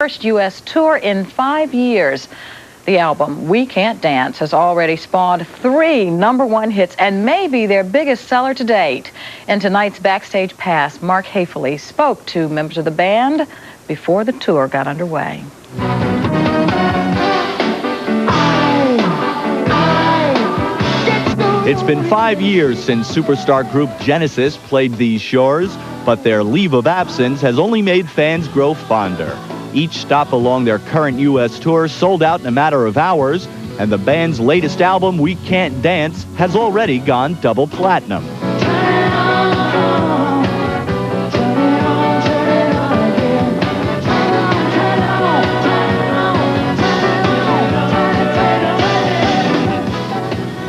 first U.S. tour in 5 years. The album, We Can't Dance, has already spawned 3 #1 hits and may be their biggest seller to date. In tonight's Backstage Pass, Mark Hafele spoke to members of the band before the tour got underway. It's been 5 years since superstar group Genesis played these shores, but their leave of absence has only made fans grow fonder. Each stop along their current U.S. tour sold out in a matter of hours, and the band's latest album, We Can't Dance, has already gone double platinum.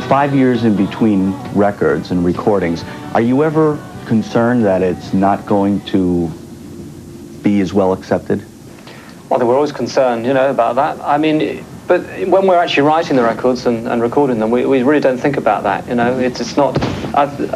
Five years in between records and recordings. Are you ever concerned that it's not going to be as well accepted? Well, we're always concerned, about that. I mean, but when we're actually writing the records and recording them, we really don't think about that, It's not,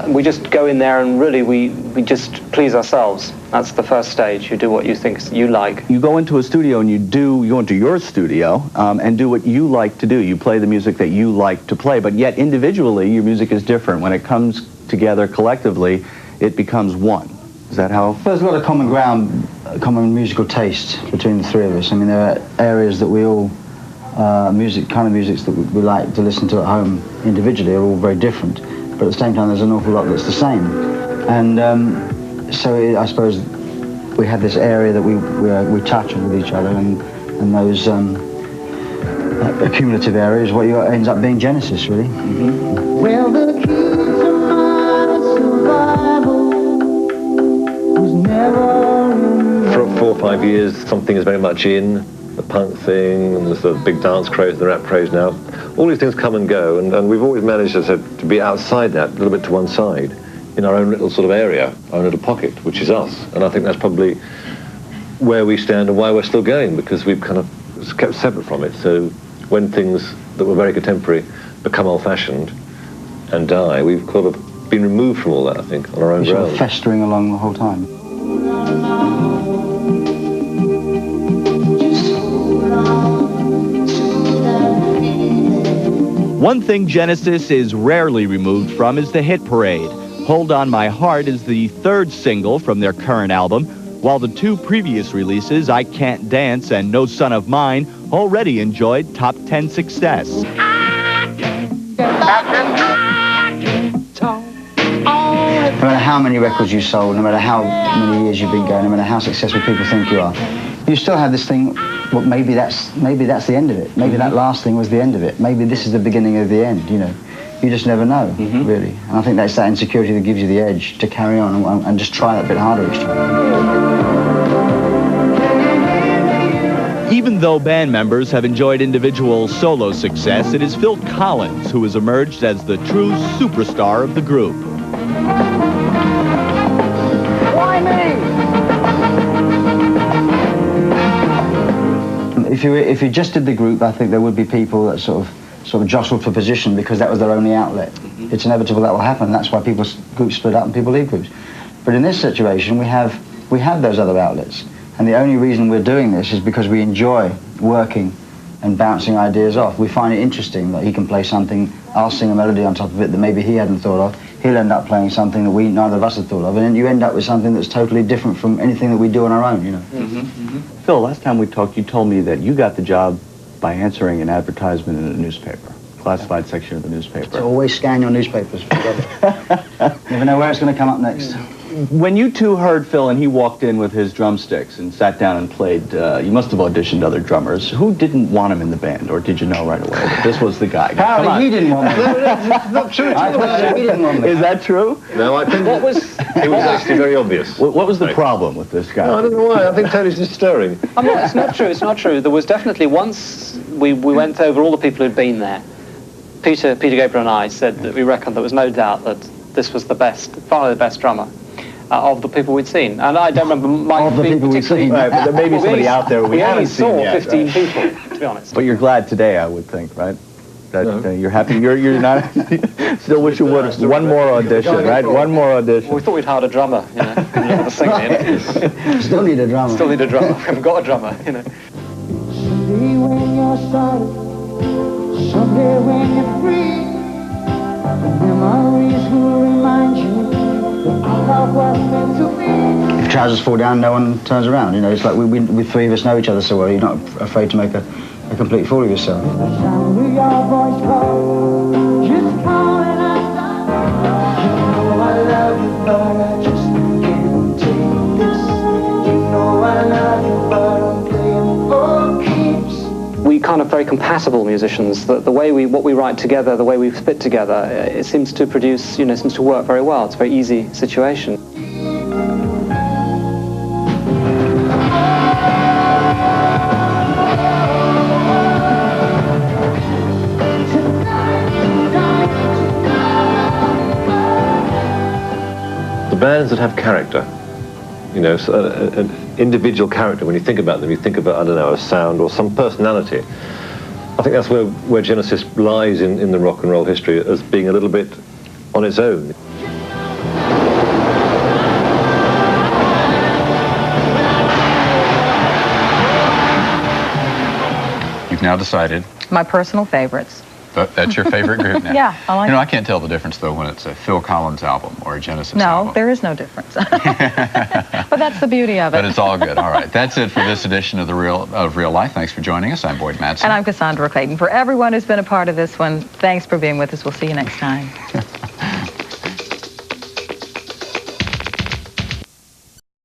we just go in there and really we just please ourselves. That's the first stage. You do what you think you like. You go into a studio and you go into your studio and do what you like to do. You play the music that you like to play, but yet individually your music is different. When it comes together collectively, it becomes one. Is that how? There's a lot of common ground, common musical taste between the three of us. I mean, there are areas that we all, kind of musics that we like to listen to at home individually are all very different, but at the same time there's an awful lot that's the same. And so I suppose we have this area that we touch on with each other, and those accumulative areas, what ends up being Genesis, really. Mm-hmm. Well, the keys to my survival was never in. For 4 or 5 years, something is very much in. The punk thing, and the big dance craze, the rap craze now. All these things come and go, and we've always managed, as I said, to be outside that, a little bit to one side, in our own little sort of area, our own little pocket, which is us. And I think that's probably where we stand and why we're still going, because we've kind of kept separate from it. So when things that were very contemporary become old-fashioned and die, we've kind of been removed from all that, I think, on our own ground. Sort of festering along the whole time. One thing Genesis is rarely removed from is the hit parade. Hold On My Heart is the 3rd single from their current album, while the 2 previous releases, I Can't Dance and No Son of Mine, already enjoyed top 10 success. No matter how many records you sold, no matter how many years you've been going, no matter how successful people think you are, you still have this thing, well, maybe that's the end of it. Maybe that last thing was the end of it. Maybe this is the beginning of the end, You just never know, really. And I think that's that insecurity that gives you the edge to carry on and just try that bit harder each time. Even though band members have enjoyed individual solo success, it is Phil Collins who has emerged as the true superstar of the group. Why me? If you just did the group, I think there would be people that sort of jostled for position because that was their only outlet. It's inevitable that will happen. That's why groups split up and people leave groups. But in this situation, we have those other outlets, and the only reason we're doing this is because we enjoy working and bouncing ideas off. We find it interesting that he can play something, I'll sing a melody on top of it that maybe he hadn't thought of. He'll end up playing something that neither of us had thought of, and then you end up with something that's totally different from anything that we do on our own, Phil, last time we talked, you told me that you got the job by answering an advertisement in a newspaper, classified section of the newspaper. So always scan your newspapers. Never know where it's going to come up next. When you two heard Phil and he walked in with his drumsticks and sat down and played, you must have auditioned other drummers. Who didn't want him in the band, or did you know right away that this was the guy? Apparently he didn't want me. That's not true. I thought he didn't want me. Is that true? No, I think it was actually very obvious. What was the problem with this guy? No, I don't know why. I think Tony's just stirring. It's not true. It's not true. There was definitely once we went over all the people who'd been there. Peter Gabriel and I said that we reckoned there was no doubt that this was the best, far the best drummer of the people we'd seen. And I don't remember Mike being particularly... Right, but there may be somebody out there we haven't seen yet. We only saw 15 people, to be honest. But you're glad today, I would think, right? that you're happy. You're not. Still wish you would. One more audition, right? One more audition. Well, we thought we'd hired a drummer, you know, for the singing. Still need a drummer. Still need a drummer. We haven't got a drummer, you know. Someday when you're started, someday when you're free, the memories will remind you that our love was meant to be. If trousers fall down, no one turns around. You know, it's like we three of us know each other so well. You're not afraid to make a complete fool of yourself. The sound of your voice call, just calling out. You know I love you, but I just can't take this. You know I love you, but I'm playing for keeps. We kind of very compatible musicians. The way what we write together, the way we spit together, it seems to produce, you know, seems to work very well. It's a very easy situation. Bands that have character, you know, so an individual character. When you think about them, you think about, I don't know, a sound or some personality. I think that's where Genesis lies in the rock and roll history, as being a little bit on its own. You've now decided. My personal favorites. That's your favorite group now? Yeah, I like You know, it. I can't tell the difference, though, when it's a Phil Collins album or a Genesis No, album. there is no difference. But that's the beauty of it. But it's all good. All right. That's it for this edition of Real Life. Thanks for joining us. I'm Boyd Madsen. And I'm Cassandra Clayton. For everyone who's been a part of this one, thanks for being with us. We'll see you next time.